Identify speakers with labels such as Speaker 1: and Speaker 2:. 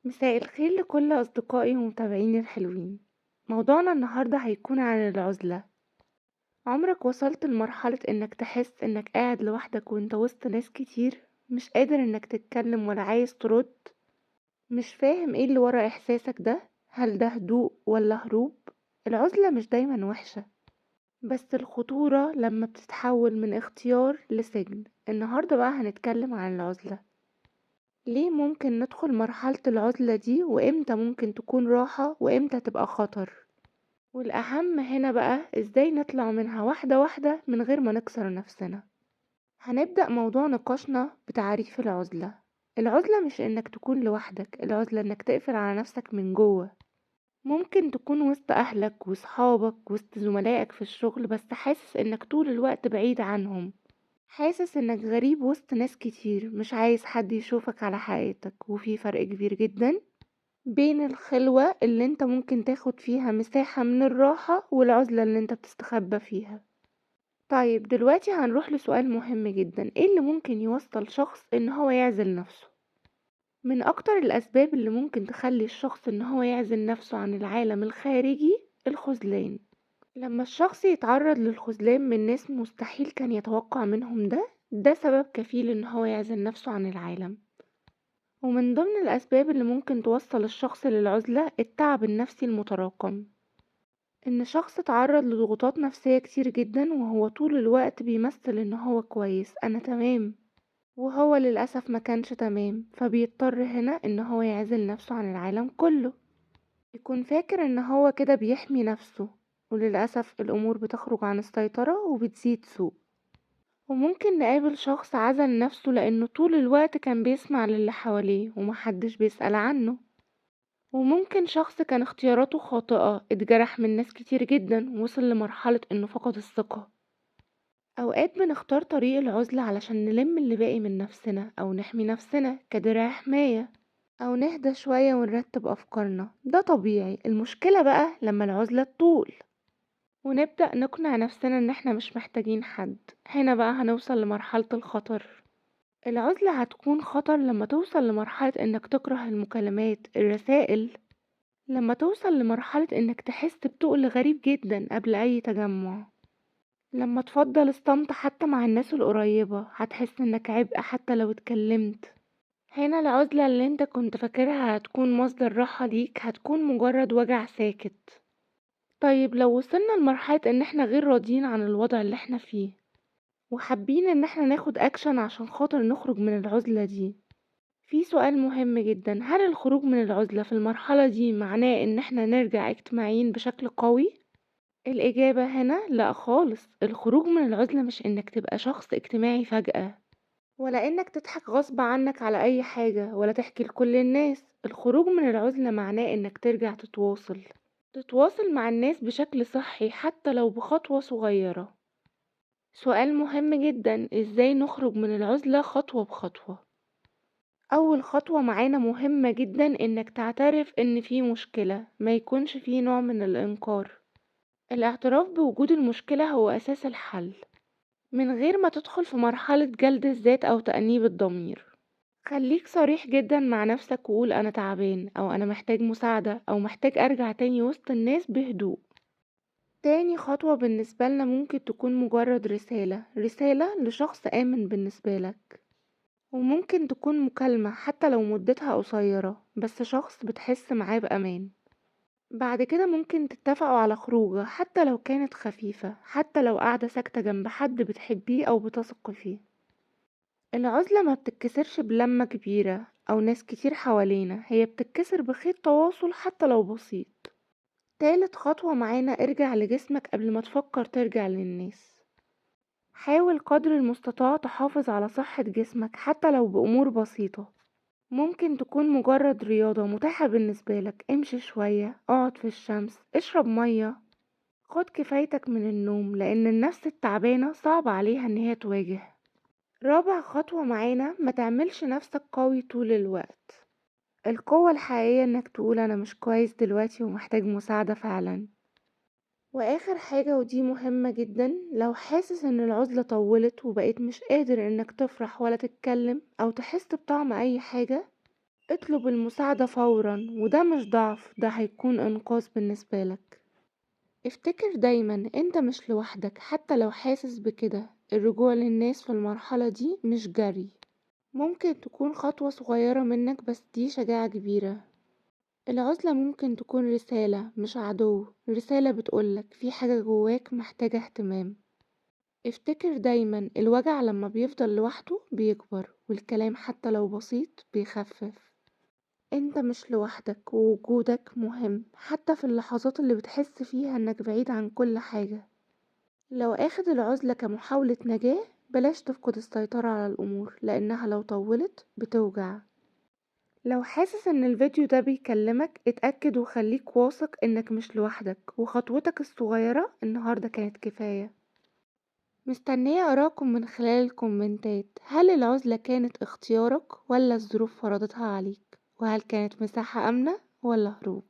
Speaker 1: مساء الخير لكل أصدقائي ومتابعيني الحلوين. موضوعنا النهاردة هيكون عن العزلة. عمرك وصلت لمرحلة إنك تحس إنك قاعد لوحدك وإنت وسط ناس كتير، مش قادر إنك تتكلم ولا عايز ترد؟ مش فاهم إيه اللي ورا إحساسك ده؟ هل ده هدوء ولا هروب؟ العزلة مش دايما وحشة، بس الخطورة لما بتتحول من اختيار لسجن. النهاردة بقى هنتكلم عن العزلة. ليه ممكن ندخل مرحلة العزلة دي، وامتى ممكن تكون راحة وامتى تبقى خطر؟ والأهم هنا بقى ازاي نطلع منها واحدة واحدة من غير ما نكسر نفسنا. هنبدأ موضوع نقاشنا بتعريف العزلة. العزلة مش انك تكون لوحدك، العزلة انك تقفل على نفسك من جوه. ممكن تكون وسط أهلك وصحابك وسط زملائك في الشغل، بس حاسس انك طول الوقت بعيد عنهم. حاسس انك غريب وسط ناس كتير، مش عايز حد يشوفك على حقيقتك. وفي فرق كبير جدا بين الخلوة اللي انت ممكن تاخد فيها مساحة من الراحة، والعزلة اللي انت بتستخبى فيها. طيب دلوقتي هنروح لسؤال مهم جدا: ايه اللي ممكن يوصل شخص ان هو يعزل نفسه؟ من اكتر الاسباب اللي ممكن تخلي الشخص ان هو يعزل نفسه عن العالم الخارجي الخذلان. لما الشخص يتعرض للخذلان من ناس مستحيل كان يتوقع منهم ده سبب كفيل ان هو يعزل نفسه عن العالم. ومن ضمن الأسباب اللي ممكن توصل الشخص للعزلة التعب النفسي المتراكم. إن شخص اتعرض لضغوطات نفسية كتير جدا وهو طول الوقت بيمثل إن هو كويس، أنا تمام، وهو للأسف ما كانش تمام، فبيضطر هنا إن هو يعزل نفسه عن العالم كله. يكون فاكر إن هو كده بيحمي نفسه، وللأسف الأمور بتخرج عن السيطرة وبتزيد سوء. وممكن نقابل شخص عزل نفسه لأنه طول الوقت كان بيسمع للي حواليه ومحدش بيسأل عنه. وممكن شخص كان اختياراته خاطئة، اتجرح من ناس كتير جدا ووصل لمرحلة انه فقد الثقة. اوقات بنختار طريق العزلة علشان نلم اللي باقي من نفسنا او نحمي نفسنا كدراع حماية، او نهدى شوية ونرتب افكارنا. ده طبيعي. المشكلة بقى لما العزلة تطول ونبدأ نقنع نفسنا ان احنا مش محتاجين حد. هنا بقى هنوصل لمرحلة الخطر. العزلة هتكون خطر لما توصل لمرحلة انك تكره المكالمات الرسائل، لما توصل لمرحلة انك تحس بتقل غريب جدا قبل اي تجمع، لما تفضل الصمت حتى مع الناس القريبة، هتحس انك عبء حتى لو اتكلمت. هنا العزلة اللي انت كنت فاكرها هتكون مصدر راحة ليك هتكون مجرد وجع ساكت. طيب لو وصلنا لمرحلة ان احنا غير راضيين عن الوضع اللي احنا فيه، وحابين ان احنا ناخد اكشن عشان خاطر نخرج من العزلة دي، في سؤال مهم جدا: هل الخروج من العزلة في المرحلة دي معناه ان احنا نرجع اجتماعيين بشكل قوي؟ الإجابة هنا لا خالص. الخروج من العزلة مش انك تبقى شخص اجتماعي فجأة، ولا انك تضحك غصب عنك على اي حاجة، ولا تحكي لكل الناس. الخروج من العزلة معناه انك ترجع تتواصل مع الناس بشكل صحي حتى لو بخطوة صغيرة. سؤال مهم جدا: ازاي نخرج من العزلة خطوة بخطوة؟ اول خطوة معانا مهمة جدا انك تعترف ان في مشكلة، ما يكونش في نوع من الانكار. الاعتراف بوجود المشكلة هو اساس الحل، من غير ما تدخل في مرحلة جلد الذات او تأنيب الضمير. خليك صريح جدا مع نفسك وقول انا تعبان، او انا محتاج مساعدة، او محتاج ارجع تاني وسط الناس بهدوء. تاني خطوة بالنسبة لنا ممكن تكون مجرد رسالة لشخص آمن بالنسبة لك، وممكن تكون مكالمة حتى لو مدتها قصيرة، بس شخص بتحس معاه بأمان. بعد كده ممكن تتفقوا على خروجة حتى لو كانت خفيفة، حتى لو قاعدة ساكتة جنب حد بتحبيه أو بتثقي فيه. العزلة ما بتتكسرش بلمة كبيرة أو ناس كتير حوالينا، هي بتتكسر بخيط تواصل حتى لو بسيط. تالت خطوة معانا: ارجع لجسمك قبل ما تفكر ترجع للناس. حاول قدر المستطاع تحافظ على صحة جسمك حتى لو بأمور بسيطة. ممكن تكون مجرد رياضة متاحة بالنسبة لك، امشي شوية، اقعد في الشمس، اشرب مية، خد كفايتك من النوم، لأن النفس التعبانة صعب عليها ان هي تواجه. رابع خطوة معانا: ما تعملش نفسك قوي طول الوقت. القوة الحقيقية انك تقول انا مش كويس دلوقتي ومحتاج مساعدة فعلا. واخر حاجة ودي مهمة جدا: لو حاسس ان العزلة طولت وبقيت مش قادر انك تفرح ولا تتكلم او تحس بطعم اي حاجة، اطلب المساعدة فورا، وده مش ضعف، ده هيكون إنقاذ بالنسبة لك. افتكر دايما انت مش لوحدك، حتى لو حاسس بكده. الرجوع للناس في المرحلة دي مش جري، ممكن تكون خطوة صغيرة منك، بس دي شجاعة كبيرة. العزلة ممكن تكون رسالة مش عدو، رسالة بتقولك في حاجة جواك محتاجة اهتمام. افتكر دايما الوجع لما بيفضل لوحده بيكبر، والكلام حتى لو بسيط بيخفف. انت مش لوحدك، ووجودك مهم حتى في اللحظات اللي بتحس فيها انك بعيد عن كل حاجة. لو اخد العزلة كمحاولة نجاة، بلاش تفقد السيطرة على الأمور، لأنها لو طولت بتوجع. لو حاسس ان الفيديو ده بيكلمك، اتأكد وخليك واثق انك مش لوحدك، وخطوتك الصغيرة النهاردة كانت كفاية. مستنية أراكم من خلال الكومنتات. هل العزلة كانت اختيارك ولا الظروف فرضتها عليك؟ وهل كانت مساحة آمنة ولا هروب؟